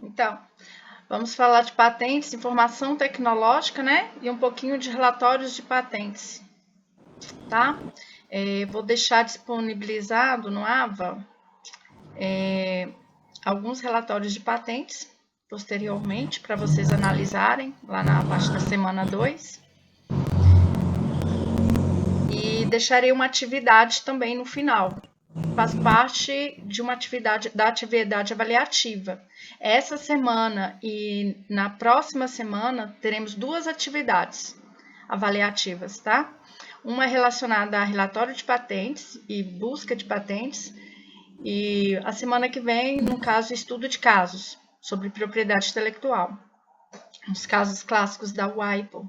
Então, vamos falar de patentes, informação tecnológica, né? E um pouquinho de relatórios de patentes, tá? Vou deixar disponibilizado no AVA alguns relatórios de patentes posteriormente para vocês analisarem lá na parte da semana 2. E deixarei uma atividade também no final. Faz parte de uma atividade avaliativa. Essa semana e na próxima semana teremos 2 atividades avaliativas, tá? Uma relacionada a relatório de patentes e busca de patentes, e a semana que vem, no caso, estudo de casos sobre propriedade intelectual, os casos clássicos da WIPO.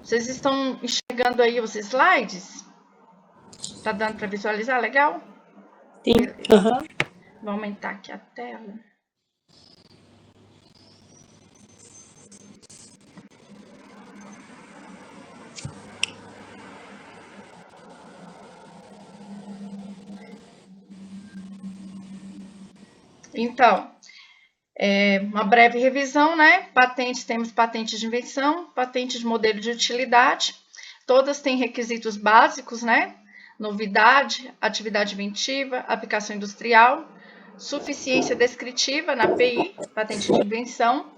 Vocês estão enxergando aí os slides? Tá dando para visualizar? Legal? Sim. Uhum. Vou aumentar aqui a tela. Então, uma breve revisão, né? Patentes, temos patentes de invenção, patentes de modelo de utilidade. Todas têm requisitos básicos, né? Novidade, atividade inventiva, aplicação industrial, suficiência descritiva na API, patente de invenção,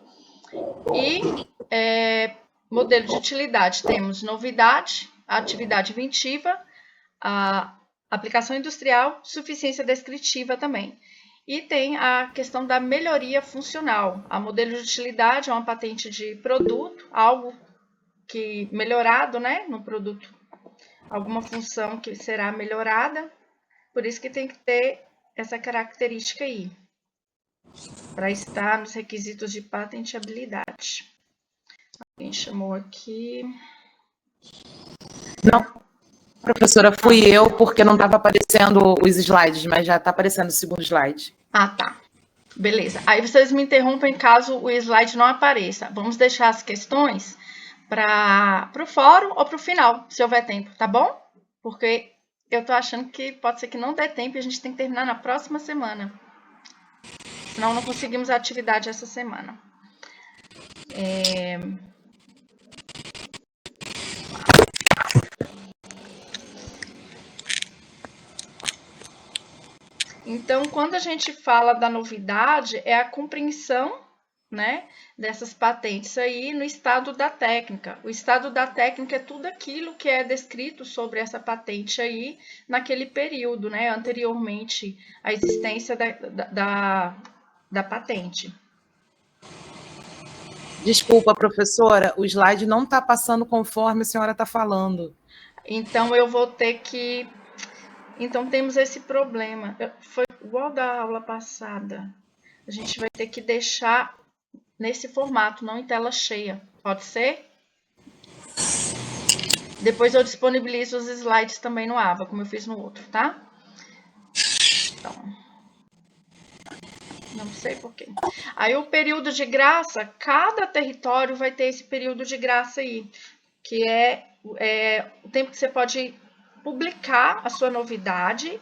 e modelo de utilidade. Temos novidade, atividade inventiva, a aplicação industrial, suficiência descritiva também. E tem a questão da melhoria funcional. A modelo de utilidade é uma patente de produto, algo que melhorado, né, no produto, alguma função que será melhorada. Por isso que tem que ter essa característica aí, para estar nos requisitos de patenteabilidade. Alguém chamou aqui. Não, professora, fui eu, porque não estava aparecendo os slides, mas já está aparecendo o segundo slide. Ah, tá. Beleza. Aí vocês me interrompem caso o slide não apareça. Vamos deixar as questões para o fórum ou para o final, se houver tempo, tá bom? Porque eu tô achando que pode ser que não dê tempo e a gente tem que terminar na próxima semana. Senão não conseguimos a atividade essa semana. Então, quando a gente fala da novidade, é a compreensão, né, dessas patentes aí no estado da técnica. O estado da técnica é tudo aquilo que é descrito sobre essa patente aí naquele período, né, anteriormente à existência da patente. Desculpa, professora, o slide não está passando conforme a senhora está falando. Então, eu vou ter que... Então, temos esse problema. Foi igual da aula passada. A gente vai ter que deixar nesse formato, não em tela cheia. Pode ser? Depois eu disponibilizo os slides também no AVA, como eu fiz no outro, tá? Então, não sei por quê. Aí o período de graça, cada território vai ter esse período de graça aí, que é o tempo que você pode publicar a sua novidade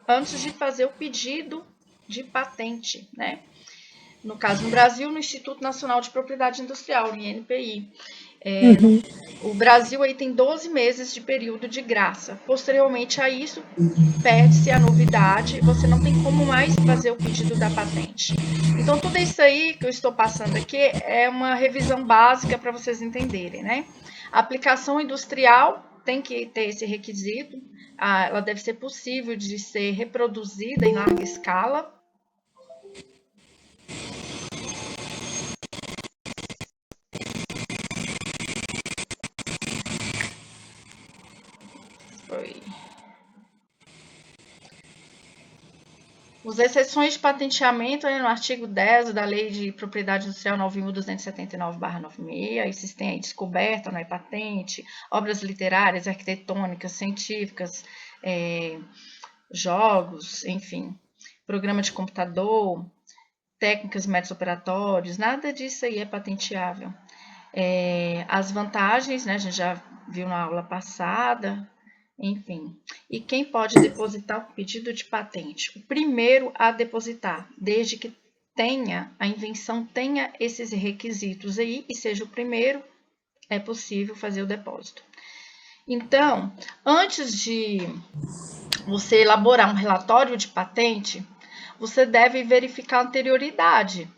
antes de fazer o pedido de patente, né? No caso, no Brasil, no Instituto Nacional de Propriedade Industrial, INPI. O Brasil aí tem 12 meses de período de graça. Posteriormente a isso, perde-se a novidade, você não tem como mais fazer o pedido da patente. Então, tudo isso aí que eu estou passando aqui é uma revisão básica para vocês entenderem, né? A aplicação industrial tem que ter esse requisito, ela deve ser possível de ser reproduzida em larga escala. As exceções de patenteamento, no artigo 10 da Lei de Propriedade Industrial 9.279/96, existem aí descoberta, não é patente, obras literárias, arquitetônicas, científicas, jogos, enfim, programa de computador, técnicas, métodos operatórios, nada disso aí é patenteável. As vantagens, né, a gente já viu na aula passada, enfim. E quem pode depositar o pedido de patente? O primeiro a depositar, desde que a invenção tenha esses requisitos aí e seja o primeiro, é possível fazer o depósito. Então, antes de você elaborar um relatório de patente, você deve verificar a anterioridade.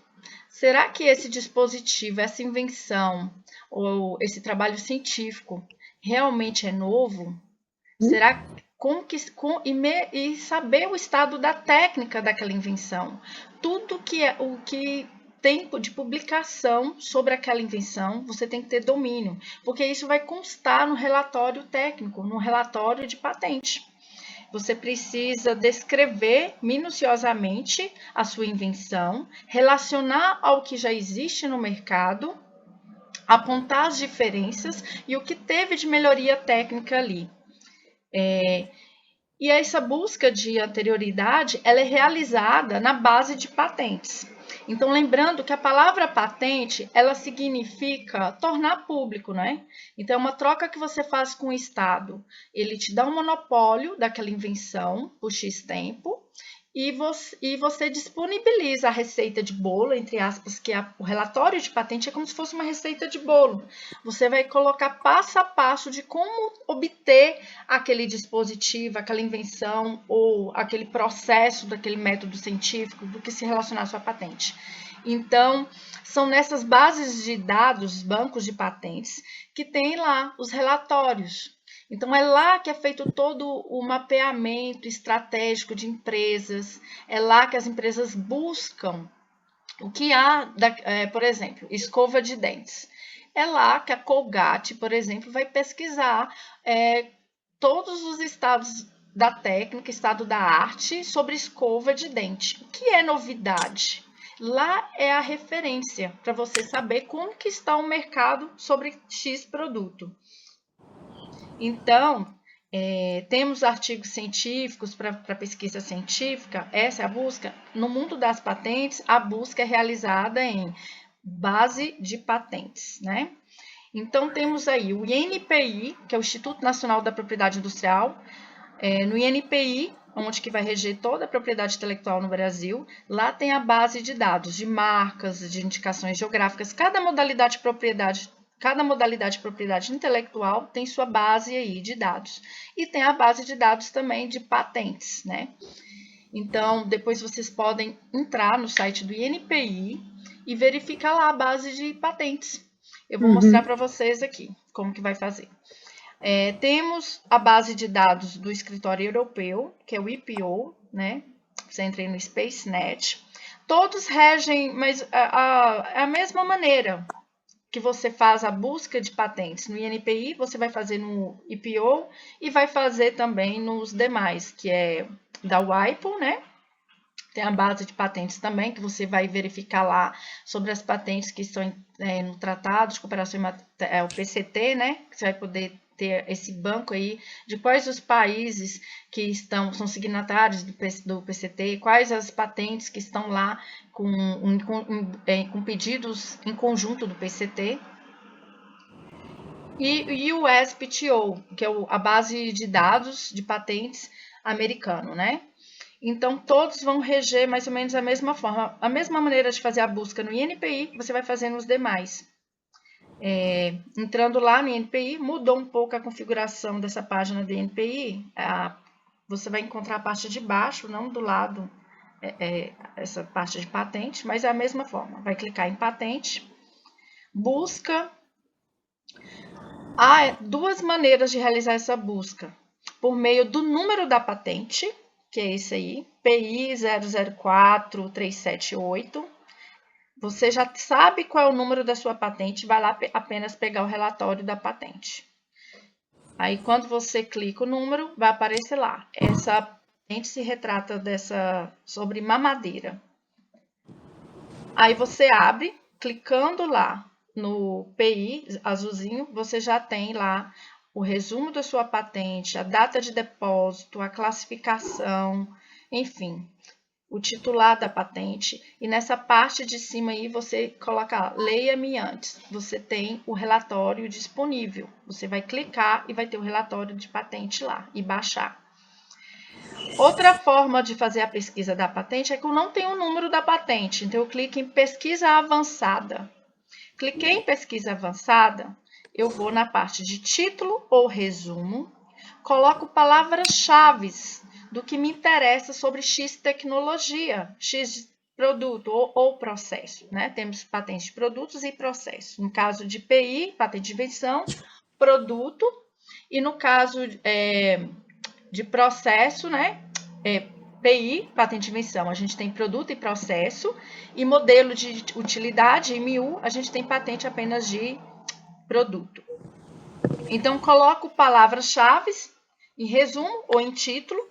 Será que esse dispositivo, essa invenção ou esse trabalho científico realmente é novo? Será e saber o estado da técnica daquela invenção? Tudo o que tem de publicação sobre aquela invenção, você tem que ter domínio, porque isso vai constar no relatório técnico, no relatório de patente. Você precisa descrever minuciosamente a sua invenção, relacionar ao que já existe no mercado, apontar as diferenças e o que teve de melhoria técnica ali. E essa busca de anterioridade, ela é realizada na base de patentes. Então, lembrando que a palavra patente, ela significa tornar público, né? Então, é uma troca que você faz com o Estado. Ele te dá um monopólio daquela invenção por X tempo e você disponibiliza a receita de bolo, entre aspas, que o relatório de patente é como se fosse uma receita de bolo. Você vai colocar passo a passo de como obter aquele dispositivo, aquela invenção ou aquele processo daquele método científico do que se relacionar à sua patente. Então, são nessas bases de dados, bancos de patentes, que tem lá os relatórios. Então, é lá que é feito todo o mapeamento estratégico de empresas, é lá que as empresas buscam o que há, por exemplo, escova de dentes. É lá que a Colgate, por exemplo, vai pesquisar todos os estados da técnica, estado da arte sobre escova de dente. O que é novidade? Lá é a referência para você saber como que está o mercado sobre X produto. Então, temos artigos científicos para pesquisa científica, essa é a busca. No mundo das patentes, a busca é realizada em base de patentes, né? Então, temos aí o INPI, que é o Instituto Nacional da Propriedade Industrial. No INPI, onde que vai reger toda a propriedade intelectual no Brasil, lá tem a base de dados de marcas, de indicações geográficas, cada modalidade de propriedade intelectual tem sua base aí de dados. E tem a base de dados também de patentes, né? Então, depois vocês podem entrar no site do INPI e verificar lá a base de patentes. Eu vou mostrar para vocês aqui como que vai fazer. Temos a base de dados do escritório europeu, que é o EPO, né? Você entra aí no SpaceNet. Todos regem, mas a mesma maneira que você faz a busca de patentes no INPI, você vai fazer no EPO e vai fazer também nos demais, que é da WIPO, né? Tem a base de patentes também, que você vai verificar lá sobre as patentes que estão no Tratado de Cooperação, o PCT, né? Que você vai poder ter esse banco aí de quais os países que são signatários do PCT, quais as patentes que estão lá com pedidos em conjunto do PCT. E o USPTO, que é a base de dados de patentes americano, né? Então, todos vão reger mais ou menos a mesma forma. A mesma maneira de fazer a busca no INPI, você vai fazer nos demais. Entrando lá no INPI, mudou um pouco a configuração dessa página do INPI. Você vai encontrar a parte de baixo, não do lado, essa parte de patente, mas é a mesma forma. Vai clicar em patente, busca. Há duas maneiras de realizar essa busca. Por meio do número da patente, que é esse aí, PI 004378. Você já sabe qual é o número da sua patente, vai lá apenas pegar o relatório da patente. Aí, quando você clica o número, vai aparecer lá. Essa patente se retrata sobre mamadeira. Aí você abre, clicando lá no PI azulzinho, você já tem lá o resumo da sua patente, a data de depósito, a classificação, enfim, o titular da patente. E nessa parte de cima aí você coloca leia-me antes. Você tem o relatório disponível. Você vai clicar e vai ter o relatório de patente lá e baixar. Outra forma de fazer a pesquisa da patente é que eu não tenho o número da patente, então eu clico em pesquisa avançada. Cliquei em pesquisa avançada, eu vou na parte de título ou resumo, coloco palavras-chave do que me interessa sobre X tecnologia, X produto ou processo, né? Temos patente de produtos e processos. No caso de PI, patente de invenção, produto, e no caso de processo, né? PI, patente de invenção, a gente tem produto e processo, e modelo de utilidade, MU, a gente tem patente apenas de produto. Então, coloco palavras-chave em resumo ou em título,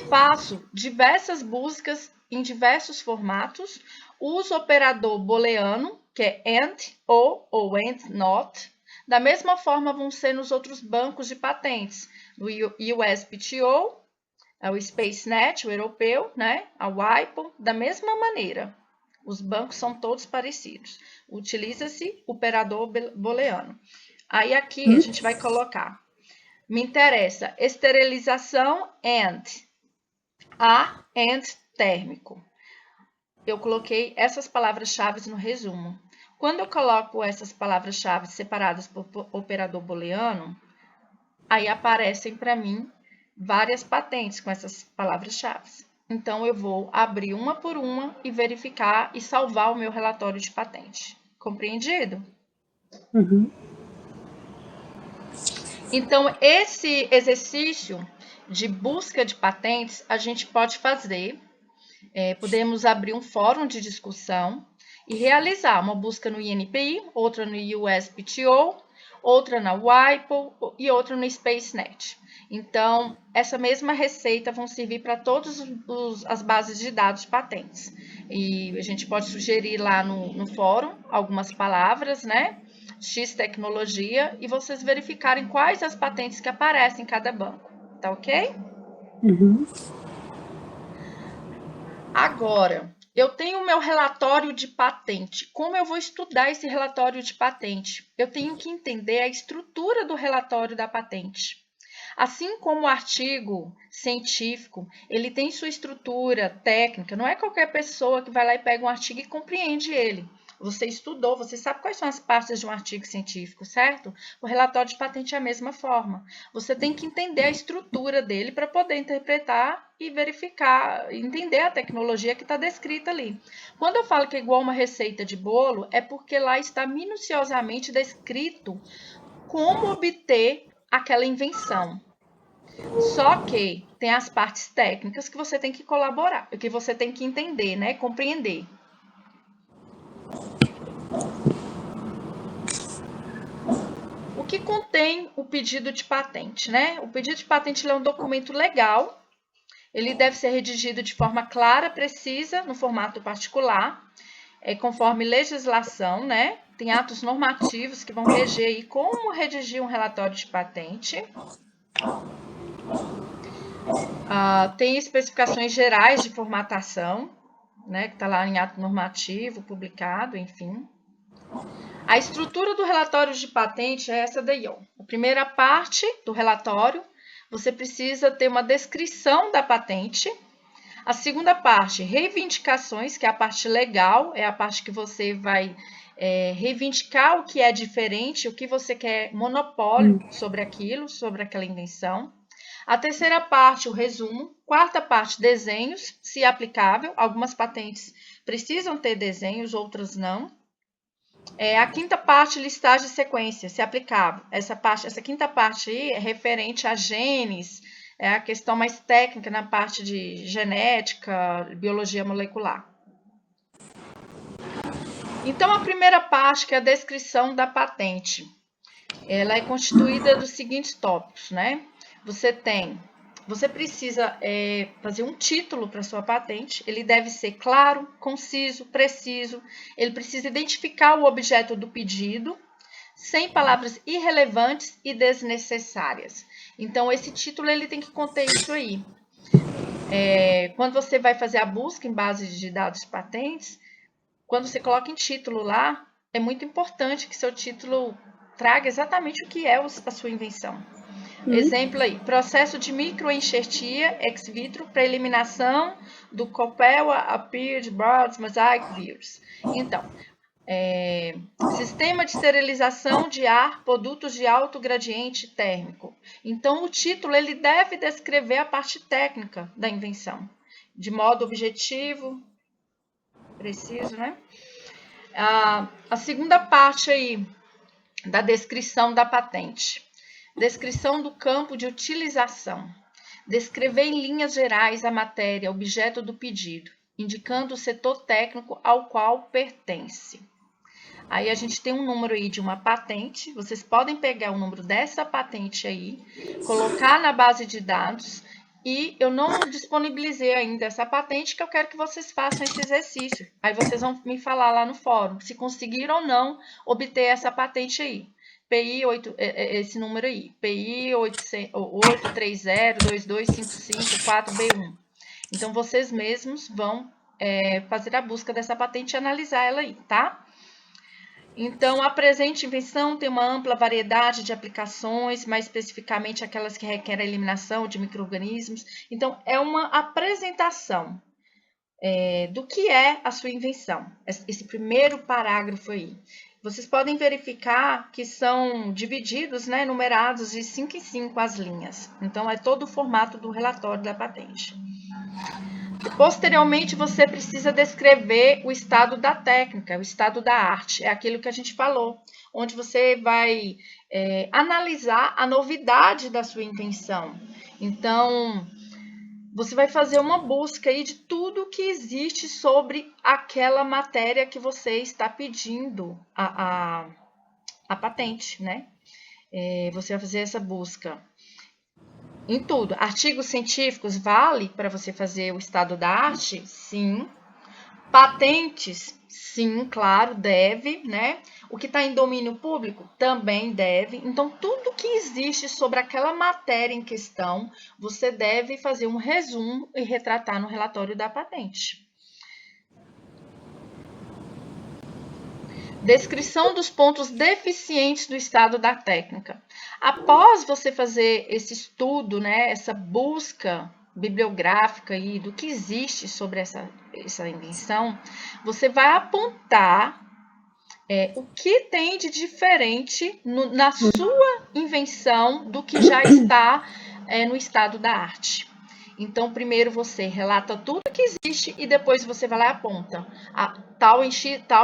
faço diversas buscas em diversos formatos, uso o operador booleano, que é AND ou AND NOT. Da mesma forma vão ser nos outros bancos de patentes, no USPTO, o SpaceNet, o europeu, né? A WIPO, da mesma maneira. Os bancos são todos parecidos. Utiliza-se o operador booleano. Aí aqui a gente vai colocar. Me interessa esterilização and térmico. Eu coloquei essas palavras-chave no resumo. Quando eu coloco essas palavras-chave separadas por operador booleano, aí aparecem para mim várias patentes com essas palavras-chave. Então, eu vou abrir uma por uma e verificar e salvar o meu relatório de patente. Compreendido? Uhum. Então, esse exercício de busca de patentes, a gente pode fazer. Podemos abrir um fórum de discussão e realizar uma busca no INPI, outra no USPTO, outra na WIPO e outra no SpaceNet. Então, essa mesma receita vão servir para todas as bases de dados de patentes. E a gente pode sugerir lá no fórum algumas palavras, né? X tecnologia, e vocês verificarem quais as patentes que aparecem em cada banco. Tá ok? Uhum. Agora, eu tenho o meu relatório de patente. Como eu vou estudar esse relatório de patente? Eu tenho que entender a estrutura do relatório da patente. Assim como o artigo científico, ele tem sua estrutura técnica, não é qualquer pessoa que vai lá e pega um artigo e compreende ele. Você estudou, você sabe quais são as partes de um artigo científico, certo? O relatório de patente é a mesma forma. Você tem que entender a estrutura dele para poder interpretar e verificar, entender a tecnologia que está descrita ali. Quando eu falo que é igual uma receita de bolo, é porque lá está minuciosamente descrito como obter aquela invenção. Só que tem as partes técnicas que você tem que colaborar, que você tem que entender, né? Compreender. O que contém o pedido de patente, né? O pedido de patente é um documento legal. Ele deve ser redigido de forma clara, precisa, no formato particular, conforme legislação, né? Tem atos normativos que vão reger aí como redigir um relatório de patente. Tem especificações gerais de formatação, né? Que está lá em ato normativo, publicado, enfim. A estrutura do relatório de patente é essa daí, ó. A primeira parte do relatório, você precisa ter uma descrição da patente. A segunda parte, reivindicações, que é a parte legal, é a parte que você vai reivindicar o que é diferente, o que você quer monopólio sobre aquilo, sobre aquela invenção. A terceira parte, o resumo. Quarta parte, desenhos, se aplicável. Algumas patentes precisam ter desenhos, outras não. A quinta parte, listagem de sequência, se aplicável. Essa quinta parte aí é referente a genes, é a questão mais técnica na parte de genética, biologia molecular. Então, a primeira parte, que é a descrição da patente, ela é constituída dos seguintes tópicos, né? Você precisa fazer um título para sua patente. Ele deve ser claro, conciso, preciso. Ele precisa identificar o objeto do pedido, sem palavras irrelevantes e desnecessárias. Então, esse título ele tem que conter isso aí. Quando você vai fazer a busca em base de dados patentes, quando você coloca em título lá, é muito importante que seu título traga exatamente o que é a sua invenção. Exemplo aí, processo de microenxertia ex vitro para eliminação do Coppella Appeared Broad Mosaic Virus. Então, sistema de esterilização de ar, produtos de alto gradiente térmico. Então, o título ele deve descrever a parte técnica da invenção, de modo objetivo, preciso, né? A segunda parte aí da descrição da patente. Descrição do campo de utilização. Descrever em linhas gerais a matéria, objeto do pedido, indicando o setor técnico ao qual pertence. Aí a gente tem um número aí de uma patente, vocês podem pegar o número dessa patente aí, colocar na base de dados, e eu não disponibilizei ainda essa patente, que eu quero que vocês façam esse exercício. Aí vocês vão me falar lá no fórum, se conseguiram ou não obter essa patente aí. PI 8, esse número aí, PI 8302255-4B1. Então, vocês mesmos vão fazer a busca dessa patente e analisar ela aí, tá? Então, a presente invenção tem uma ampla variedade de aplicações, mais especificamente aquelas que requerem a eliminação de micro-organismos. Então, é uma apresentação do que é a sua invenção. Esse primeiro parágrafo aí. Vocês podem verificar que são divididos, né, numerados de 5 em 5 as linhas. Então, é todo o formato do relatório da patente. Posteriormente, você precisa descrever o estado da técnica, o estado da arte. É aquilo que a gente falou, onde você vai analisar a novidade da sua invenção. Então, você vai fazer uma busca aí de tudo que existe sobre aquela matéria que você está pedindo a patente, né? Você vai fazer essa busca em tudo. Artigos científicos vale para você fazer o estado da arte? Sim. Patentes? Sim, claro, deve, né? O que está em domínio público? Também deve. Então, tudo que existe sobre aquela matéria em questão, você deve fazer um resumo e retratar no relatório da patente. Descrição dos pontos deficientes do estado da técnica. Após você fazer esse estudo, né, essa busca bibliográfica aí do que existe sobre essa invenção, você vai apontar o que tem de diferente na sua invenção do que já está no estado da arte. Então, primeiro você relata tudo que existe e depois você vai lá e aponta. Tal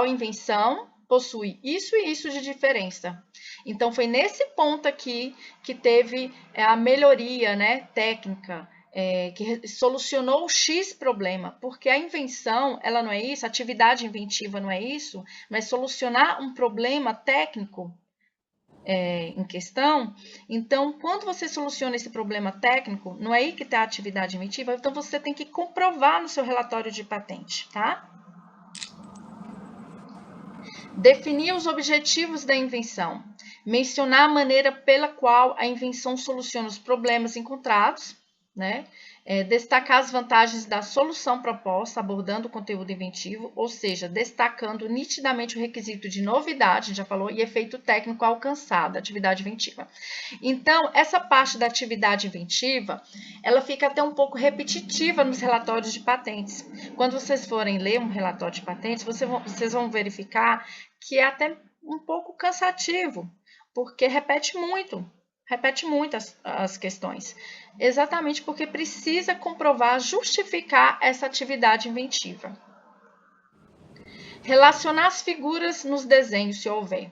invenção possui isso e isso de diferença. Então, foi nesse ponto aqui que teve a melhoria, né, técnica, que solucionou o X problema, porque a invenção, ela não é isso, a atividade inventiva não é isso, mas solucionar um problema técnico em questão. Então, quando você soluciona esse problema técnico, não é aí que está a atividade inventiva, então você tem que comprovar no seu relatório de patente, tá? Definir os objetivos da invenção. Mencionar a maneira pela qual a invenção soluciona os problemas encontrados, né? Destacar as vantagens da solução proposta, abordando o conteúdo inventivo, ou seja, destacando nitidamente o requisito de novidade, a gente já falou, e efeito técnico alcançado, atividade inventiva. Então, essa parte da atividade inventiva, ela fica até um pouco repetitiva nos relatórios de patentes. Quando vocês forem ler um relatório de patentes, vocês vão verificar que é até um pouco cansativo, porque repete muito as questões. Exatamente porque precisa comprovar, justificar essa atividade inventiva. Relacionar as figuras nos desenhos, se houver.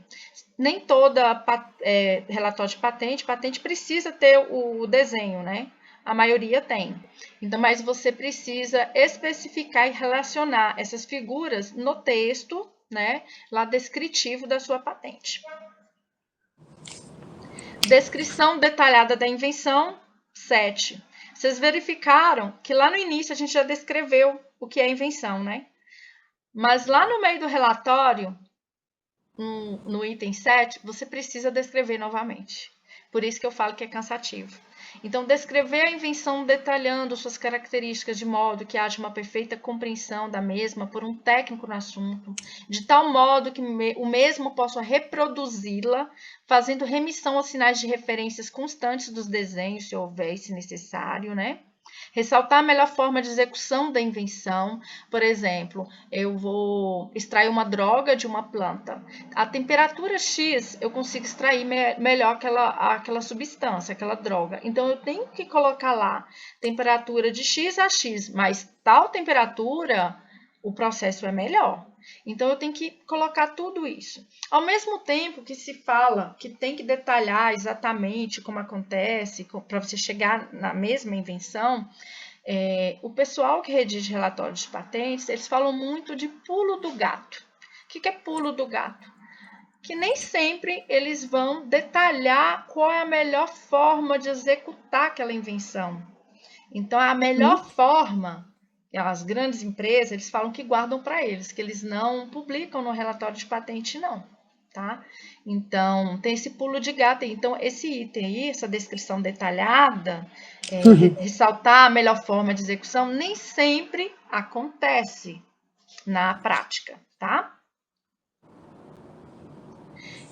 Nem toda relatório de patente precisa ter o desenho, né? A maioria tem. Então, mas você precisa especificar e relacionar essas figuras no texto, né? Lá descritivo da sua patente. Descrição detalhada da invenção, 7. Vocês verificaram que lá no início a gente já descreveu o que é invenção, né? Mas lá no meio do relatório, no item 7, você precisa descrever novamente. Por isso que eu falo que é cansativo. Então, descrever a invenção detalhando suas características de modo que haja uma perfeita compreensão da mesma por um técnico no assunto, de tal modo que o mesmo possa reproduzi-la, fazendo remissão aos sinais de referências constantes dos desenhos, se houver, se necessário, né? Ressaltar a melhor forma de execução da invenção. Por exemplo, eu vou extrair uma droga de uma planta. A temperatura X, eu consigo extrair melhor aquela substância, aquela droga. Então, eu tenho que colocar lá temperatura de X a X, mas tal temperatura, o processo é melhor. Então, eu tenho que colocar tudo isso. Ao mesmo tempo que se fala que tem que detalhar exatamente como acontece, para você chegar na mesma invenção, o pessoal que redige relatórios de patentes, eles falam muito de pulo do gato. O que é pulo do gato? Que nem sempre eles vão detalhar qual é a melhor forma de executar aquela invenção. Então, a melhor forma, as grandes empresas, eles falam que guardam para eles, que eles não publicam no relatório de patente, não. Tá? Então, tem esse pulo de gato. Então, esse item aí, essa descrição detalhada, ressaltar a melhor forma de execução, nem sempre acontece na prática, tá?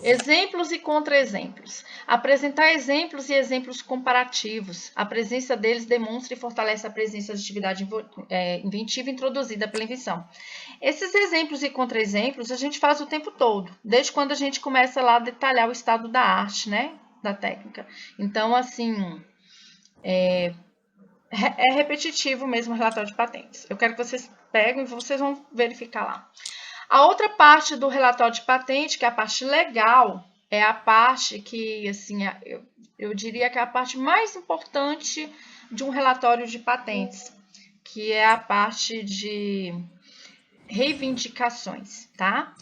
Exemplos e contra-exemplos. Apresentar exemplos e exemplos comparativos. A presença deles demonstra e fortalece a presença de atividade inventiva introduzida pela invenção. Esses exemplos e contra-exemplos a gente faz o tempo todo, desde quando a gente começa lá a detalhar o estado da arte, né? Da técnica. Então, assim, é repetitivo mesmo o relatório de patentes. Eu quero que vocês peguem e vocês vão verificar lá. A outra parte do relatório de patente, que é a parte legal, é a parte que, assim, eu diria que é a parte mais importante de um relatório de patentes, que é a parte de reivindicações, tá?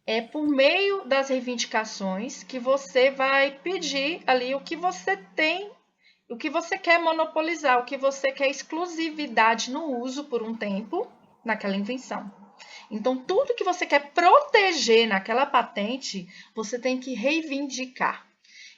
É por meio das reivindicações que você vai pedir ali o que você tem, o que você quer monopolizar, o que você quer exclusividade no uso por um tempo naquela invenção. Então, tudo que você quer proteger naquela patente, você tem que reivindicar.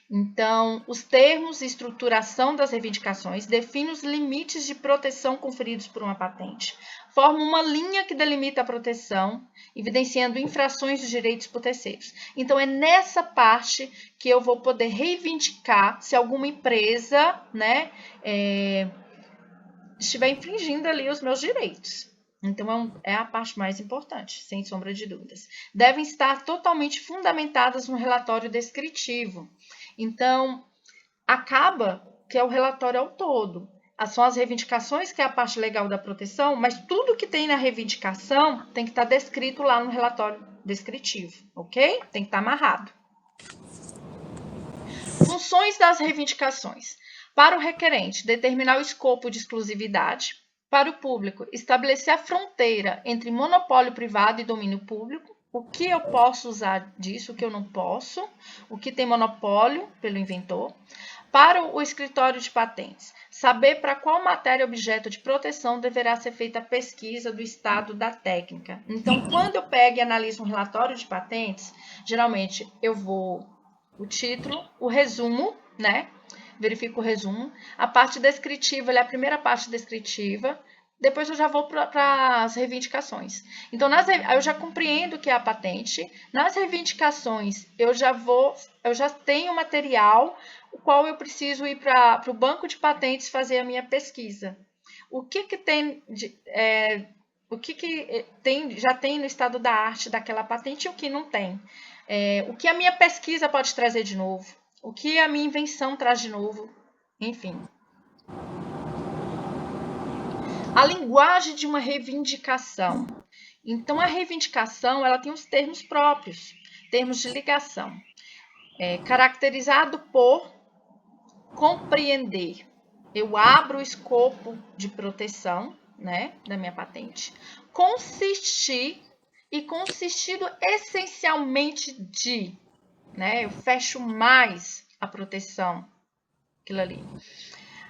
Então, os termos e estruturação das reivindicações definem os limites de proteção conferidos por uma patente. Forma uma linha que delimita a proteção, evidenciando infrações de direitos por terceiros. Então, é nessa parte que eu vou poder reivindicar se alguma empresa, né, estiver infringindo ali os meus direitos. Então, é a parte mais importante, sem sombra de dúvidas. Devem estar totalmente fundamentadas no relatório descritivo. Então, acaba que é o relatório ao todo. São as reivindicações, que é a parte legal da proteção, mas tudo que tem na reivindicação tem que estar descrito lá no relatório descritivo, ok? Tem que estar amarrado. Funções das reivindicações. Para o requerente, determinar o escopo de exclusividade. Para o público, estabelecer a fronteira entre monopólio privado e domínio público. O que eu posso usar disso, o que eu não posso. O que tem monopólio pelo inventor. Para o escritório de patentes, saber para qual matéria objeto de proteção deverá ser feita a pesquisa do estado da técnica. Então, quando eu pego e analiso um relatório de patentes, geralmente eu vou o título, o resumo, né? Verifico o resumo. A parte descritiva, é a primeira parte descritiva. Depois eu já vou para as reivindicações. Então, eu já compreendo o que é a patente. Nas reivindicações, eu já tenho material, o qual eu preciso ir para o banco de patentes fazer a minha pesquisa. O que tem já tem no estado da arte daquela patente e o que não tem? O que a minha pesquisa pode trazer de novo? O que a minha invenção traz de novo? Enfim. A linguagem de uma reivindicação. Então, a reivindicação ela tem os termos próprios, termos de ligação. Caracterizado por compreender. Eu abro o escopo de proteção, né, da minha patente. Consistir e consistido essencialmente de, né, eu fecho mais a proteção, aquilo ali.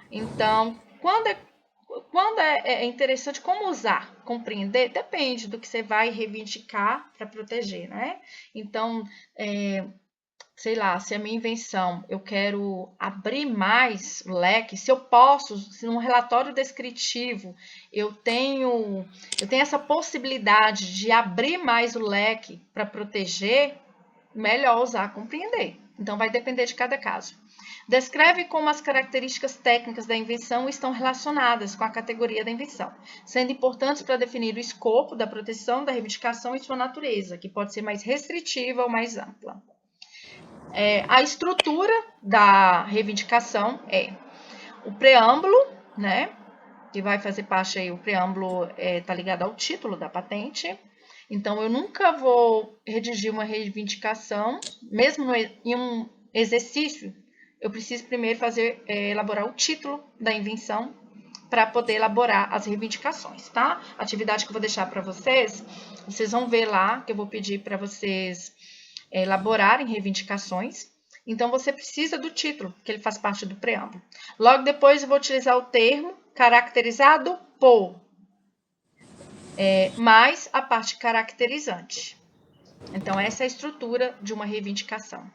Então, quando é interessante, como usar? Compreender? Depende do que você vai reivindicar para proteger, né? Então, sei lá, se a minha invenção eu quero abrir mais o leque, se eu posso, se num relatório descritivo eu tenho essa possibilidade de abrir mais o leque para proteger, melhor usar compreender. Então vai depender de cada caso. Descreve como as características técnicas da invenção estão relacionadas com a categoria da invenção, sendo importantes para definir o escopo da proteção da reivindicação e sua natureza, que pode ser mais restritiva ou mais ampla. A estrutura da reivindicação é o preâmbulo, né? Que vai fazer parte aí, o preâmbulo está ligado ao título da patente. Então, eu nunca vou redigir uma reivindicação, mesmo em um exercício, eu preciso primeiro elaborar o título da invenção para poder elaborar as reivindicações, tá? A atividade que eu vou deixar para vocês vão ver lá, que eu vou pedir para vocês elaborarem reivindicações. Então, você precisa do título, que ele faz parte do preâmbulo. Logo depois, eu vou utilizar o termo caracterizado por, mais a parte caracterizante. Então, essa é a estrutura de uma reivindicação.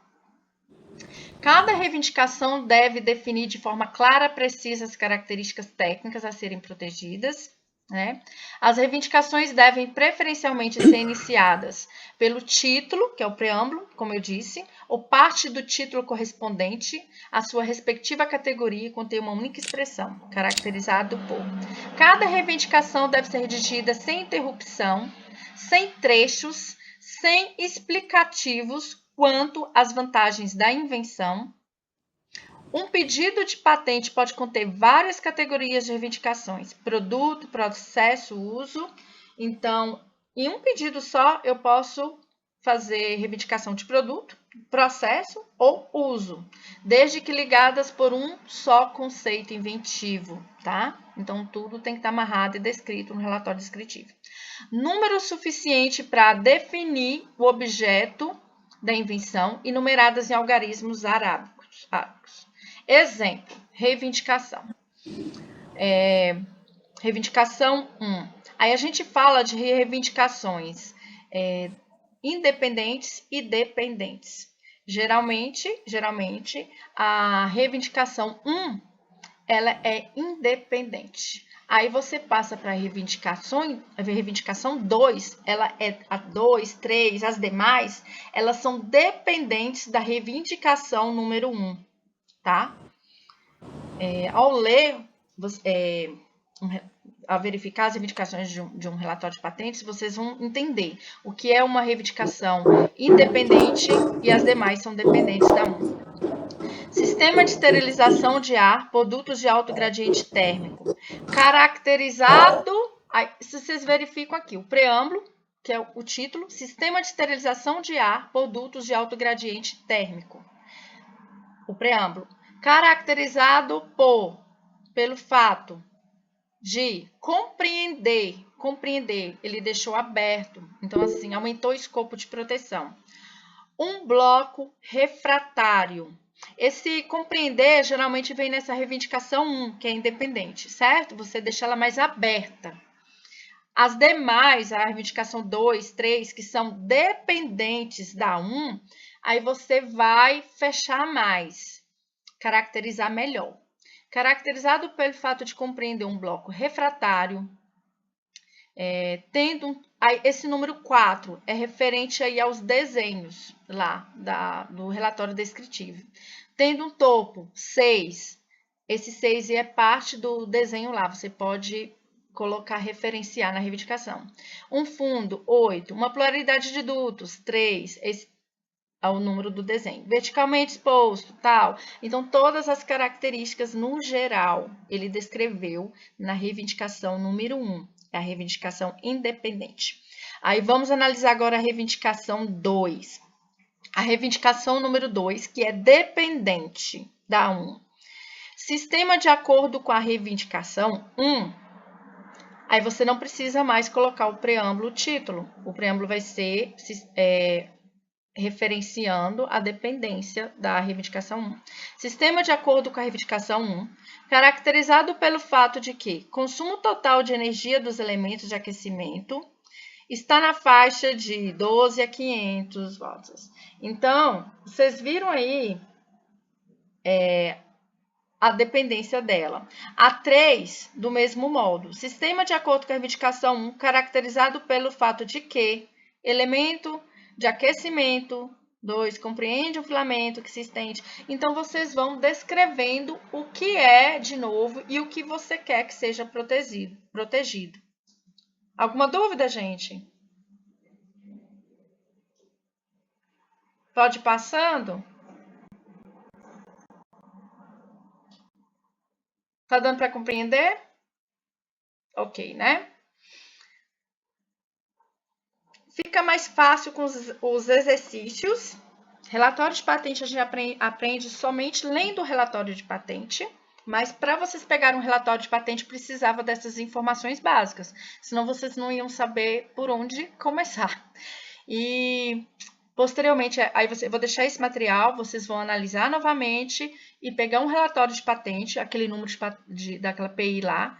Cada reivindicação deve definir de forma clara e precisa as características técnicas a serem protegidas, né? As reivindicações devem preferencialmente ser iniciadas pelo título, que é o preâmbulo, como eu disse, ou parte do título correspondente à sua respectiva categoria e conter uma única expressão, caracterizado por. Cada reivindicação deve ser redigida sem interrupção, sem trechos, sem explicativos quanto às vantagens da invenção. Um pedido de patente pode conter várias categorias de reivindicações: produto, processo, uso. Então, em um pedido só, eu posso fazer reivindicação de produto, processo ou uso, desde que ligadas por um só conceito inventivo, tá? Então, tudo tem que estar amarrado e descrito no relatório descritivo. Número suficiente para definir o objeto da invenção e numeradas em algarismos arábicos. Exemplo, reivindicação. Reivindicação 1. Aí a gente fala de reivindicações independentes e dependentes. Geralmente, a reivindicação 1, ela é independente. Aí você passa para a reivindicação 2, ela é a 2, 3, as demais, elas são dependentes da reivindicação número 1, tá? Ao ler, ao verificar as reivindicações de um relatório de patentes, vocês vão entender o que é uma reivindicação independente e as demais são dependentes da 1. Sistema de esterilização de ar, produtos de alto gradiente térmico. Caracterizado, se vocês verificam aqui, o preâmbulo, que é o título, Sistema de esterilização de ar, produtos de alto gradiente térmico. O preâmbulo. Caracterizado pelo fato de compreender, ele deixou aberto, então assim, aumentou o escopo de proteção. Um bloco refratário. Esse compreender geralmente vem nessa reivindicação 1, que é independente, certo? Você deixa ela mais aberta. As demais, a reivindicação 2, 3, que são dependentes da 1, aí você vai fechar mais, caracterizar melhor. Caracterizado pelo fato de compreender um bloco refratário, esse número 4 é referente aí aos desenhos lá do relatório descritivo. Tendo um topo 6, esse 6 é parte do desenho lá, você pode colocar, referenciar na reivindicação. Um fundo 8, uma pluralidade de dutos 3, esse é o número do desenho. Verticalmente exposto, tal. Então, todas as características no geral, ele descreveu na reivindicação número 1, é a reivindicação independente. Aí, vamos analisar agora a reivindicação 2. A reivindicação número 2, que é dependente da 1. Sistema de acordo com a reivindicação 1, aí você não precisa mais colocar o preâmbulo, o título. O preâmbulo vai ser referenciando a dependência da reivindicação 1. Sistema de acordo com a reivindicação 1, caracterizado pelo fato de que consumo total de energia dos elementos de aquecimento está na faixa de 12 a 500 volts. Então, vocês viram aí a dependência dela. A 3, do mesmo modo. Sistema de acordo com a reivindicação 1, caracterizado pelo fato de que elemento de aquecimento 2, compreende um filamento que se estende. Então, vocês vão descrevendo o que é, de novo, e o que você quer que seja protegido. Alguma dúvida, gente? Pode ir passando? Tá dando para compreender? Ok, né? Fica mais fácil com os exercícios. Relatório de patente a gente aprende somente lendo o relatório de patente, mas para vocês pegarem um relatório de patente precisava dessas informações básicas, senão vocês não iam saber por onde começar. E posteriormente, aí eu vou deixar esse material, vocês vão analisar novamente e pegar um relatório de patente, aquele número daquela PI lá,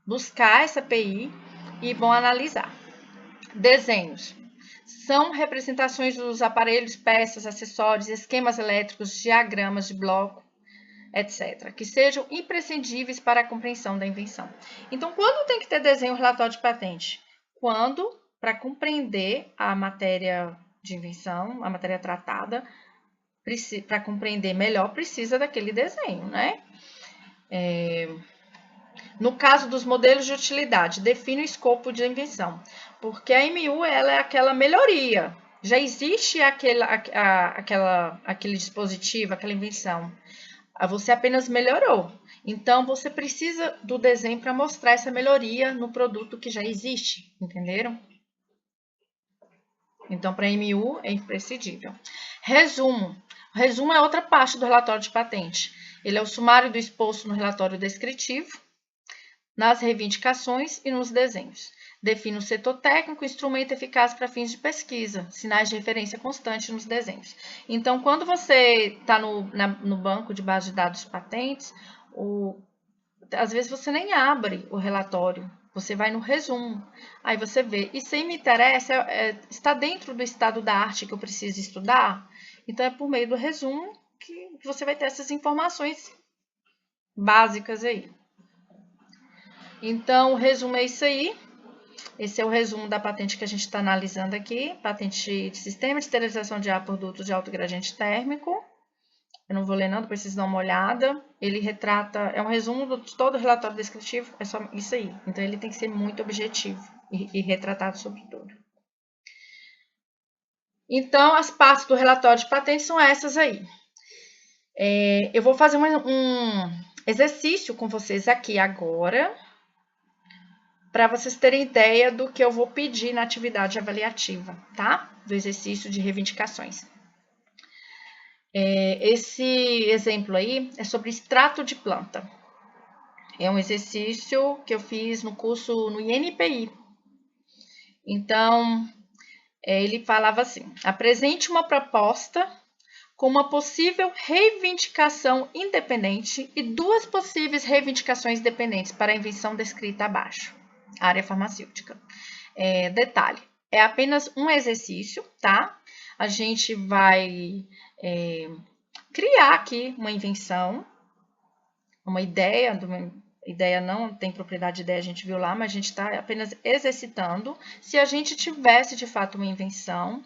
buscar essa PI e vão analisar. Desenhos. São representações dos aparelhos, peças, acessórios, esquemas elétricos, diagramas de bloco, etc., que sejam imprescindíveis para a compreensão da invenção. Então, quando tem que ter desenho relatório de patente? Quando, para compreender a matéria de invenção, a matéria tratada, para compreender melhor, precisa daquele desenho, né? No caso dos modelos de utilidade, define o escopo de invenção, porque a MU ela é aquela melhoria. Já existe aquele dispositivo, aquela invenção. Você apenas melhorou. Então, você precisa do desenho para mostrar essa melhoria no produto que já existe, entenderam? Então, para a MU é imprescindível. Resumo. O resumo é outra parte do relatório de patente. Ele é o sumário do exposto no relatório descritivo, nas reivindicações e nos desenhos. Define o setor técnico, instrumento eficaz para fins de pesquisa, sinais de referência constante nos desenhos. Então, quando você está no banco de base de dados patentes, às vezes você nem abre o relatório, você vai no resumo, aí você vê. E se me interessa, está dentro do estado da arte que eu preciso estudar? Então, é por meio do resumo que você vai ter essas informações básicas aí. Então, o resumo é isso aí. Esse é o resumo da patente que a gente está analisando aqui. Patente de sistema de esterilização de ar por duto de alto gradiente térmico. Eu não vou ler não, depois vocês dão uma olhada. Ele retrata, é um resumo de todo o relatório descritivo, é só isso aí. Então, ele tem que ser muito objetivo e retratado sobre tudo. Então, as partes do relatório de patente são essas aí. Eu vou fazer um exercício com vocês aqui agora, para vocês terem ideia do que eu vou pedir na atividade avaliativa, tá? Do exercício de reivindicações. Esse exemplo aí é sobre extrato de planta. É um exercício que eu fiz no curso no INPI. Então, ele falava assim: apresente uma proposta com uma possível reivindicação independente e duas possíveis reivindicações dependentes para a invenção descrita abaixo. Área farmacêutica. Detalhe, é apenas um exercício, tá? A gente vai criar aqui uma invenção, uma ideia, ideia não tem propriedade de ideia, a gente viu lá, mas a gente está apenas exercitando. Se a gente tivesse, de fato, uma invenção,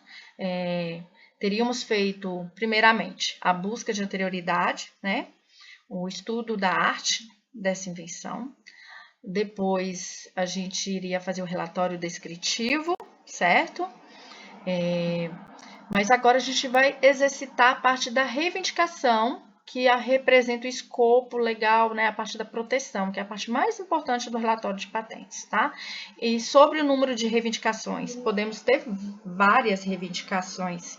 teríamos feito, primeiramente, a busca de anterioridade, né? O estudo da arte dessa invenção. Depois, a gente iria fazer o relatório descritivo, certo? Mas agora a gente vai exercitar a parte da reivindicação, que representa o escopo legal, né? A parte da proteção, que é a parte mais importante do relatório de patentes, tá? E sobre o número de reivindicações, podemos ter várias reivindicações.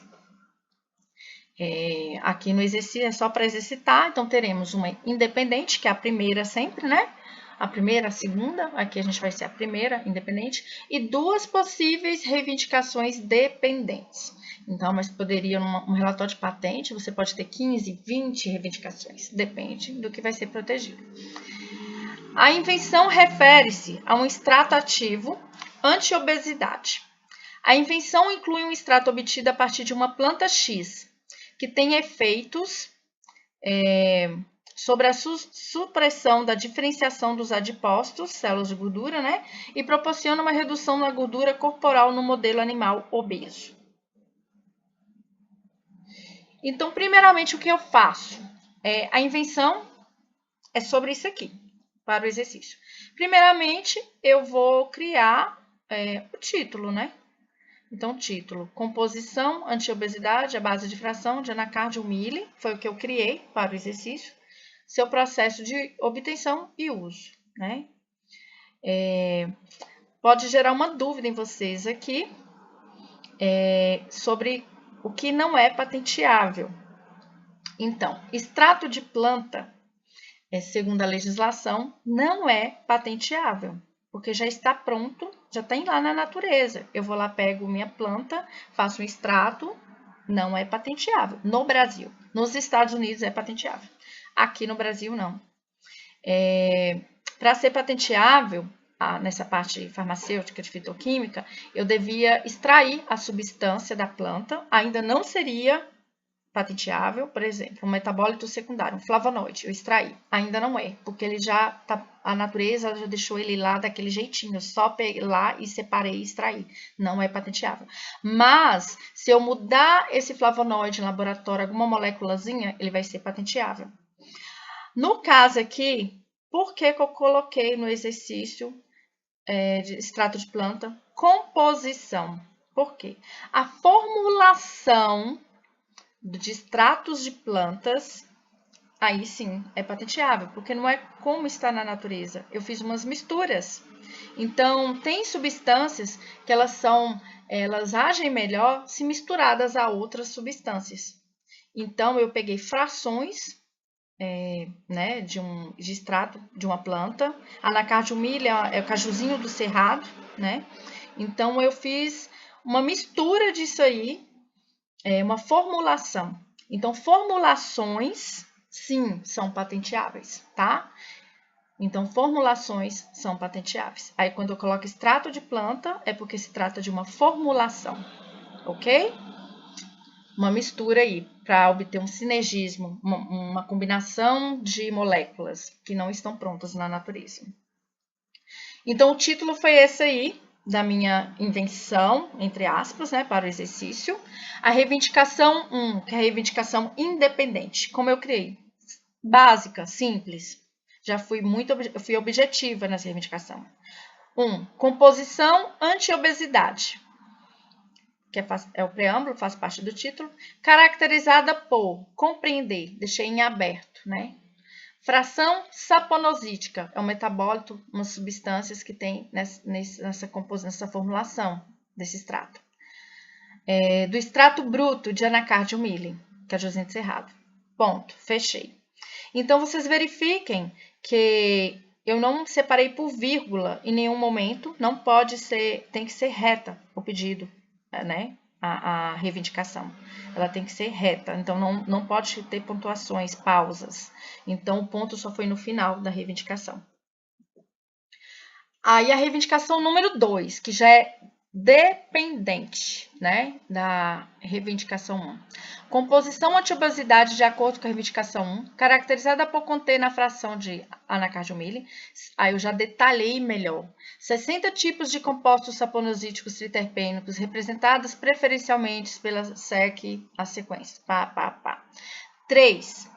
Aqui no exercício é só para exercitar, então teremos uma independente, que é a primeira sempre, né? A primeira, a segunda, aqui a gente vai ser a primeira, independente, e duas possíveis reivindicações dependentes. Então, mas poderia, num relatório de patente, você pode ter 15, 20 reivindicações, depende do que vai ser protegido. A invenção refere-se a um extrato ativo anti-obesidade. A invenção inclui um extrato obtido a partir de uma planta X, que tem efeitos sobre a supressão da diferenciação dos adipócitos, células de gordura, né? E proporciona uma redução na gordura corporal no modelo animal obeso. Então, primeiramente, o que eu faço? A invenção é sobre isso aqui, para o exercício. Primeiramente, eu vou criar o título, né? Então, título, composição anti-obesidade à base de fração de anacardium mili, foi o que eu criei para o exercício, seu processo de obtenção e uso, né? Pode gerar uma dúvida em vocês aqui sobre o que não é patenteável. Então, extrato de planta, segundo a legislação, não é patenteável, porque já está pronto, já tem lá na natureza. Eu vou lá, pego minha planta, faço um extrato, não é patenteável. No Brasil. Nos Estados Unidos é patenteável. Aqui no Brasil, não. Para ser patenteável, nessa parte farmacêutica de fitoquímica, eu devia extrair a substância da planta, ainda não seria patenteável, por exemplo, um metabólito secundário, um flavonoide, eu extraí, ainda não é, porque ele já tá, a natureza já deixou ele lá daquele jeitinho, eu só peguei lá e separei e extraí, não é patenteável. Mas, se eu mudar esse flavonoide em laboratório, alguma moléculazinha, ele vai ser patenteável. No caso aqui, por que eu coloquei no exercício de extrato de planta composição? Por quê? A formulação de extratos de plantas, aí sim é patenteável, porque não é como está na natureza. Eu fiz umas misturas. Então, tem substâncias que elas agem melhor se misturadas a outras substâncias. Então, eu peguei frações né, de extrato de uma planta. Anacardium mili é o cajuzinho do cerrado, né? Então, eu fiz uma mistura disso aí, uma formulação. Então, formulações, sim, são patenteáveis, tá? Então, formulações são patenteáveis. Aí, quando eu coloco extrato de planta, é porque se trata de uma formulação, ok? Uma mistura aí, para obter um sinergismo, uma combinação de moléculas que não estão prontas na natureza. Então, o título foi esse aí, da minha invenção, entre aspas, né, para o exercício. A reivindicação 1, que é a reivindicação independente. Como eu criei? Básica, simples. Já fui fui objetiva nessa reivindicação. 1, composição anti-obesidade, que é o preâmbulo, faz parte do título. Caracterizada por compreender, deixei em aberto, né? Fração saponosítica é um metabólito, umas substâncias que tem nessa formulação desse extrato. Do extrato bruto de anacardium mili, que é José Cerrado. Ponto, fechei. Então, vocês verifiquem que eu não separei por vírgula em nenhum momento, não pode ser, tem que ser reta o pedido, né? A reivindicação, ela tem que ser reta, então não pode ter pontuações, pausas. Então, o ponto só foi no final da reivindicação. Aí, a reivindicação número 2, que já é dependente, né, da reivindicação 1. Composição anti-obesidade de acordo com a reivindicação 1, caracterizada por conter na fração de anacardium mili, aí eu já detalhei melhor. 60 tipos de compostos saponosíticos triterpênicos, representados preferencialmente pela SEC, a sequência. 3.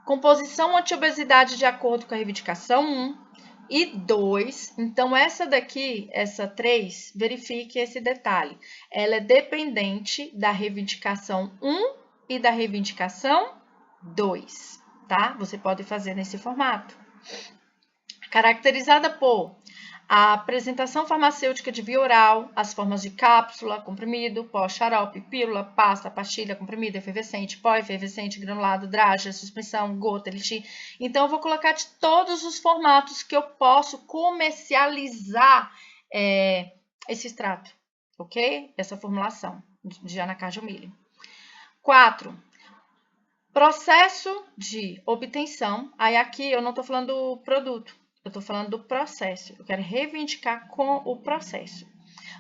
Composição anti-obesidade de acordo com a reivindicação 1. E 2, então essa daqui, essa 3, verifique esse detalhe. Ela é dependente da reivindicação 1 e da reivindicação 2, tá? Você pode fazer nesse formato. Caracterizada por a apresentação farmacêutica de via oral, as formas de cápsula, comprimido, pó, xarope, pílula, pasta, pastilha, comprimido, efervescente, pó, efervescente, granulado, draga, suspensão, gota, elixir. Então, eu vou colocar de todos os formatos que eu posso comercializar esse extrato, ok? Essa formulação de anacardium mili. 4. Processo de obtenção. Aí, aqui, eu não estou falando do produto. Eu estou falando do processo. Eu quero reivindicar com o processo.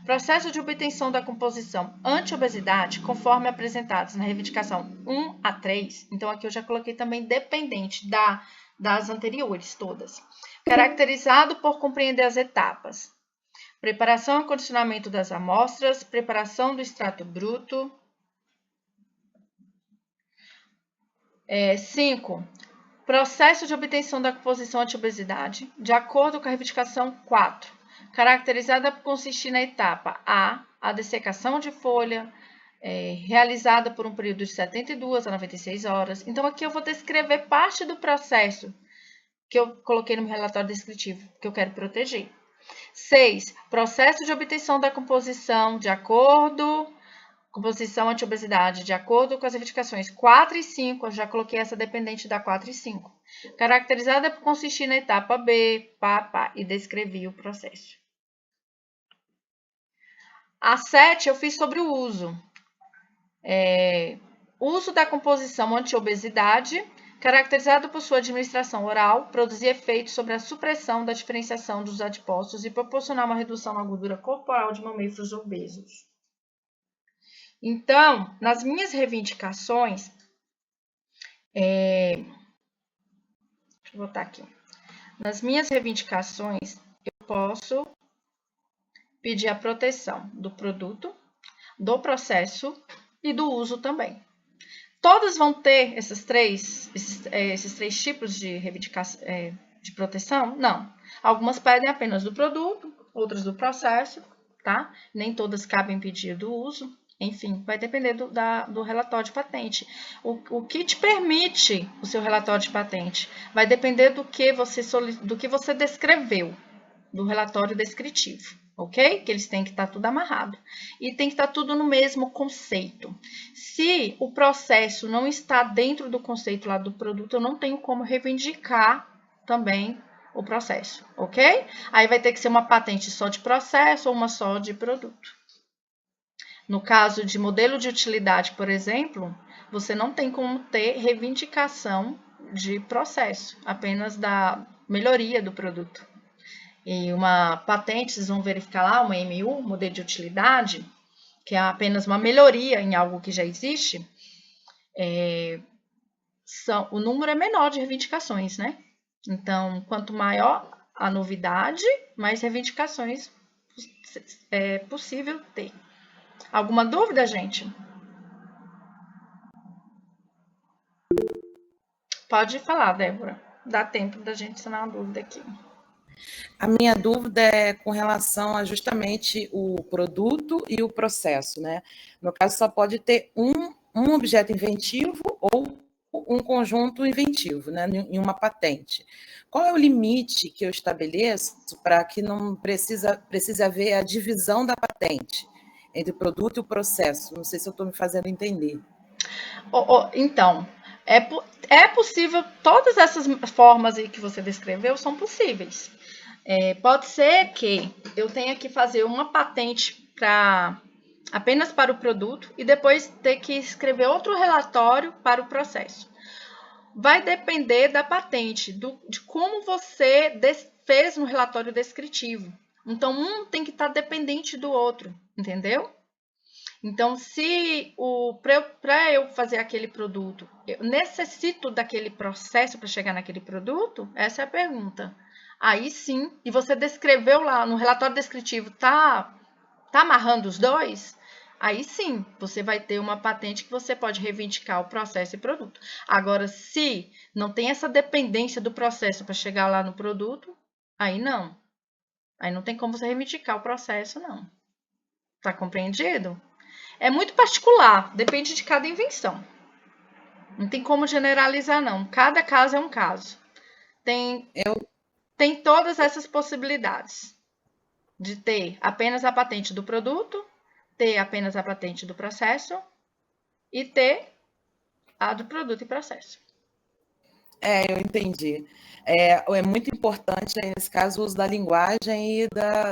Processo de obtenção da composição anti-obesidade, conforme apresentados na reivindicação 1 a 3. Então, aqui eu já coloquei também dependente das anteriores todas. Caracterizado por compreender as etapas. Preparação e condicionamento das amostras, preparação do extrato bruto. 5. Processo de obtenção da composição anti-obesidade, de acordo com a reivindicação 4, caracterizada por consistir na etapa a dessecação de folha, realizada por um período de 72 a 96 horas. Então, aqui eu vou descrever parte do processo que eu coloquei no meu relatório descritivo, que eu quero proteger. 6. Processo de obtenção da composição de acordo... Composição anti-obesidade, de acordo com as reivindicações 4 e 5, eu já coloquei essa dependente da 4 e 5. Caracterizada por consistir na etapa B, e descrevi o processo. A 7 eu fiz sobre o uso. Uso da composição anti-obesidade, caracterizado por sua administração oral, produzir efeitos sobre a supressão da diferenciação dos adipócitos e proporcionar uma redução na gordura corporal de mamíferos obesos. Então, nas minhas reivindicações, deixa eu botar aqui. Nas minhas reivindicações, eu posso pedir a proteção do produto, do processo e do uso também. Todas vão ter esses três tipos de reivindicação, de proteção? Não. Algumas pedem apenas do produto, outras do processo, tá? Nem todas cabem pedir do uso. Enfim, vai depender do relatório de patente. O que te permite o seu relatório de patente vai depender do que você descreveu, do relatório descritivo, ok? Que eles têm que estar tudo amarrado. E tem que estar tudo no mesmo conceito. Se o processo não está dentro do conceito lá do produto, eu não tenho como reivindicar também o processo, ok? Aí vai ter que ser uma patente só de processo ou uma só de produto. No caso de modelo de utilidade, por exemplo, você não tem como ter reivindicação de processo, apenas da melhoria do produto. E uma patente, vocês vão verificar lá, uma MU, modelo de utilidade, que é apenas uma melhoria em algo que já existe, o número é menor de reivindicações, né? Então, quanto maior a novidade, mais reivindicações é possível ter. Alguma dúvida, gente? Pode falar, Débora. Dá tempo da gente sanar uma dúvida aqui. A minha dúvida é com relação a justamente o produto e o processo, né? No caso, só pode ter um objeto inventivo ou um conjunto inventivo, né? Em uma patente. Qual é o limite que eu estabeleço para que não precise haver a divisão da patente entre o produto e o processo? Não sei se eu estou me fazendo entender. Então, é possível, todas essas formas aí que você descreveu são possíveis. Pode ser que eu tenha que fazer uma patente apenas para o produto e depois ter que escrever outro relatório para o processo. Vai depender da patente, de como você fez no relatório descritivo. Então, um tem que estar dependente do outro, entendeu? Então, para eu fazer aquele produto, eu necessito daquele processo para chegar naquele produto? Essa é a pergunta. Aí sim, e você descreveu lá no relatório descritivo, tá amarrando os dois? Aí sim, você vai ter uma patente que você pode reivindicar o processo e produto. Agora, se não tem essa dependência do processo para chegar lá no produto, aí não. Aí não tem como você reivindicar o processo, não. Tá compreendido? É muito particular, depende de cada invenção. Não tem como generalizar, não. Cada caso é um caso. Tem todas essas possibilidades de ter apenas a patente do produto, ter apenas a patente do processo e ter a do produto e processo. Eu entendi. É muito importante, nesse caso, o uso da linguagem e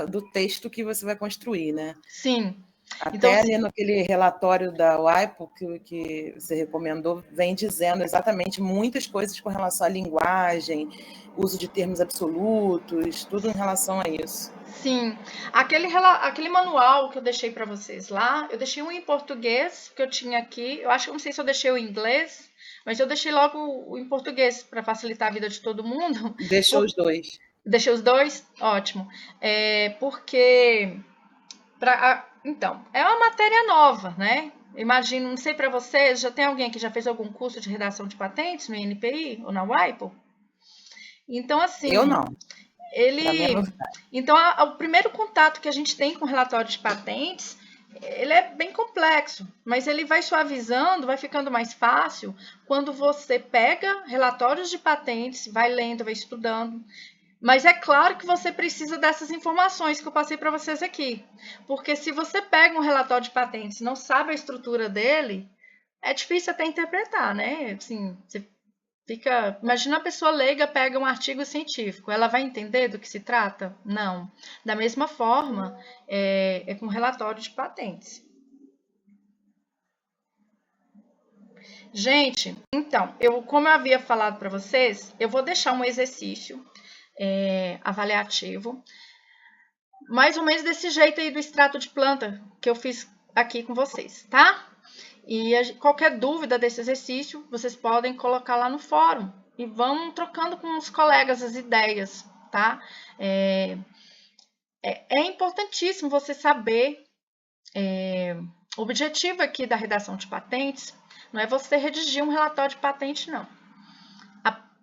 do texto que você vai construir, né? Sim. Então, Até ali naquele relatório da WIPO que você recomendou, vem dizendo exatamente muitas coisas com relação à linguagem, uso de termos absolutos, tudo em relação a isso. sim, aquele manual que eu deixei para vocês lá, eu deixei um em português que eu tinha aqui. Eu acho que não sei se eu deixei o em inglês, mas eu deixei logo o em português para facilitar a vida de todo mundo. Deixou os dois. Deixei os dois? Ótimo. Porque então, é uma matéria nova, né? Imagino, não sei para vocês, já tem alguém que já fez algum curso de redação de patentes no INPI ou na WIPO? Então, assim, eu não. Pra mim é novidade. Então, o primeiro contato que a gente tem com o relatório de patentes, ele é bem complexo, mas ele vai suavizando, vai ficando mais fácil quando você pega relatórios de patentes, vai lendo, vai estudando. Mas é claro que você precisa dessas informações que eu passei para vocês aqui. Porque se você pega um relatório de patentes e não sabe a estrutura dele, é difícil até interpretar, né? Assim, você imagina a pessoa leiga pega um artigo científico, ela vai entender do que se trata? Não. Da mesma forma, é com relatório de patentes. Gente, então, como eu havia falado para vocês, eu vou deixar um exercício avaliativo, mais ou menos desse jeito aí do extrato de planta que eu fiz aqui com vocês, tá? E qualquer dúvida desse exercício, vocês podem colocar lá no fórum e vão trocando com os colegas as ideias, tá? É importantíssimo você saber o objetivo aqui da redação de patentes não é você redigir um relatório de patente, não.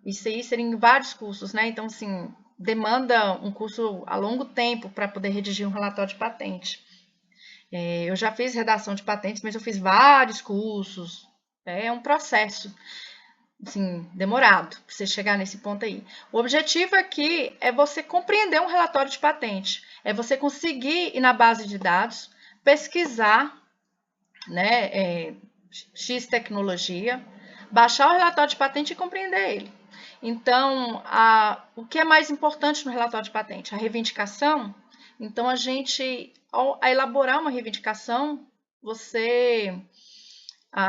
Isso aí seria em vários cursos, né? Então, assim, demanda um curso a longo tempo para poder redigir um relatório de patente. Eu já fiz redação de patentes, mas eu fiz vários cursos. É um processo, assim, demorado para você chegar nesse ponto aí. O objetivo aqui é você compreender um relatório de patente. É você conseguir ir na base de dados, pesquisar, né, X tecnologia, baixar o relatório de patente e compreender ele. Então, o que é mais importante no relatório de patente? A reivindicação. Então, a gente, ao elaborar uma reivindicação, você,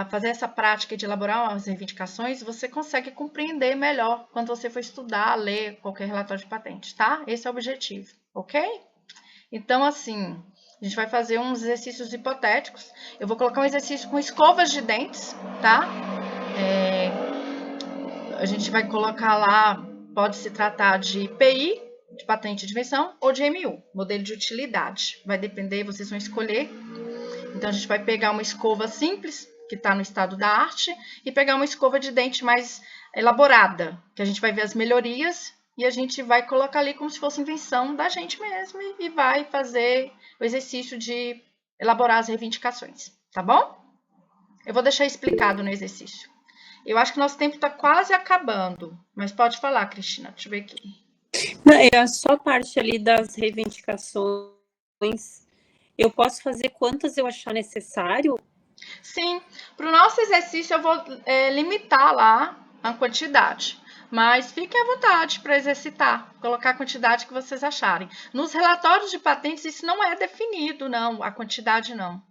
fazer essa prática de elaborar as reivindicações, você consegue compreender melhor quando você for estudar, ler qualquer relatório de patente, tá? Esse é o objetivo, ok? Então, assim, a gente vai fazer uns exercícios hipotéticos. Eu vou colocar um exercício com escovas de dentes, tá? A gente vai colocar lá, pode se tratar de IPI, de patente de invenção, ou de MU, modelo de utilidade. Vai depender, vocês vão escolher. Então, a gente vai pegar uma escova simples, que está no estado da arte, e pegar uma escova de dente mais elaborada, que a gente vai ver as melhorias, e a gente vai colocar ali como se fosse invenção da gente mesmo, e vai fazer o exercício de elaborar as reivindicações, tá bom? Eu vou deixar explicado no exercício. Eu acho que nosso tempo está quase acabando, mas pode falar, Cristina, deixa eu ver aqui. Não, é só a parte ali das reivindicações. Eu posso fazer quantas eu achar necessário? Sim, para o nosso exercício eu vou limitar lá a quantidade, mas fiquem à vontade para exercitar, colocar a quantidade que vocês acharem. Nos relatórios de patentes isso não é definido, não, a quantidade não.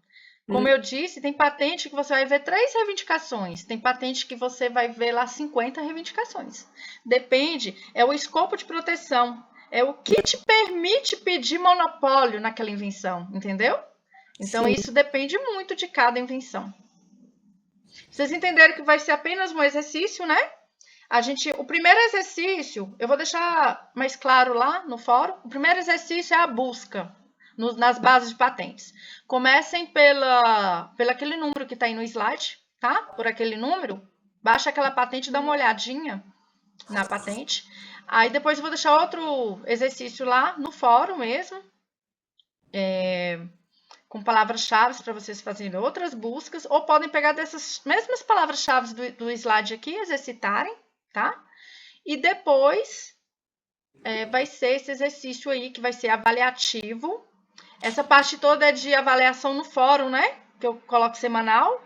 Como eu disse, tem patente que você vai ver 3 reivindicações, tem patente que você vai ver lá 50 reivindicações. Depende, é o escopo de proteção, é o que te permite pedir monopólio naquela invenção, entendeu? Então, Sim. isso depende muito de cada invenção. Vocês entenderam que vai ser apenas um exercício, né? O primeiro exercício, eu vou deixar mais claro lá no fórum, o primeiro exercício é a busca nas bases de patentes. Comecem pelo aquele número que está aí no slide, tá? Por aquele número, baixa aquela patente e dá uma olhadinha na patente. Aí depois eu vou deixar outro exercício lá no fórum mesmo, com palavras-chave para vocês fazerem outras buscas, ou podem pegar dessas mesmas palavras-chave do slide aqui, exercitarem, tá? E depois vai ser esse exercício aí, que vai ser avaliativo. Essa parte toda é de avaliação no fórum, né? Que eu coloco semanal,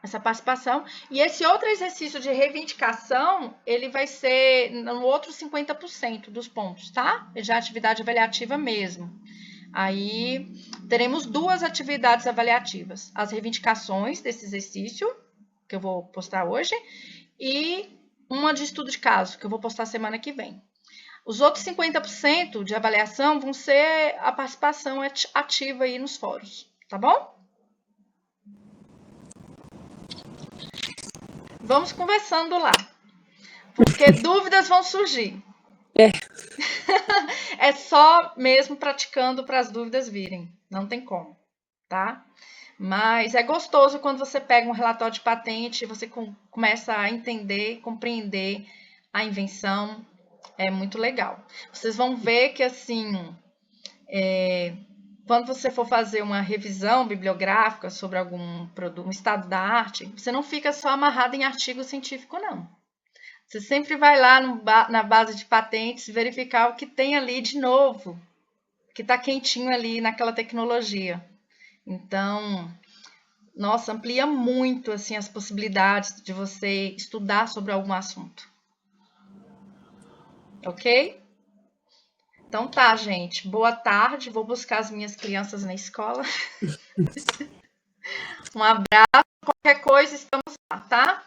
essa participação. E esse outro exercício de reivindicação, ele vai ser no outro 50% dos pontos, tá? Já atividade avaliativa mesmo. Aí teremos 2 atividades avaliativas: as reivindicações desse exercício, que eu vou postar hoje, e uma de estudo de caso, que eu vou postar semana que vem. Os outros 50% de avaliação vão ser a participação ativa aí nos fóruns, tá bom? Vamos conversando lá, porque dúvidas vão surgir. É só mesmo praticando para as dúvidas virem, não tem como, tá? Mas é gostoso quando você pega um relatório de patente e você começa a entender, compreender a invenção, é muito legal. Vocês vão ver que, assim, quando você for fazer uma revisão bibliográfica sobre algum produto, um estado da arte, você não fica só amarrado em artigo científico, não. Você sempre vai lá na base de patentes verificar o que tem ali de novo, que está quentinho ali naquela tecnologia. Então, nossa, amplia muito assim as possibilidades de você estudar sobre algum assunto. Ok? Então tá, gente. Boa tarde. Vou buscar as minhas crianças na escola. Um abraço. Qualquer coisa, estamos lá, tá?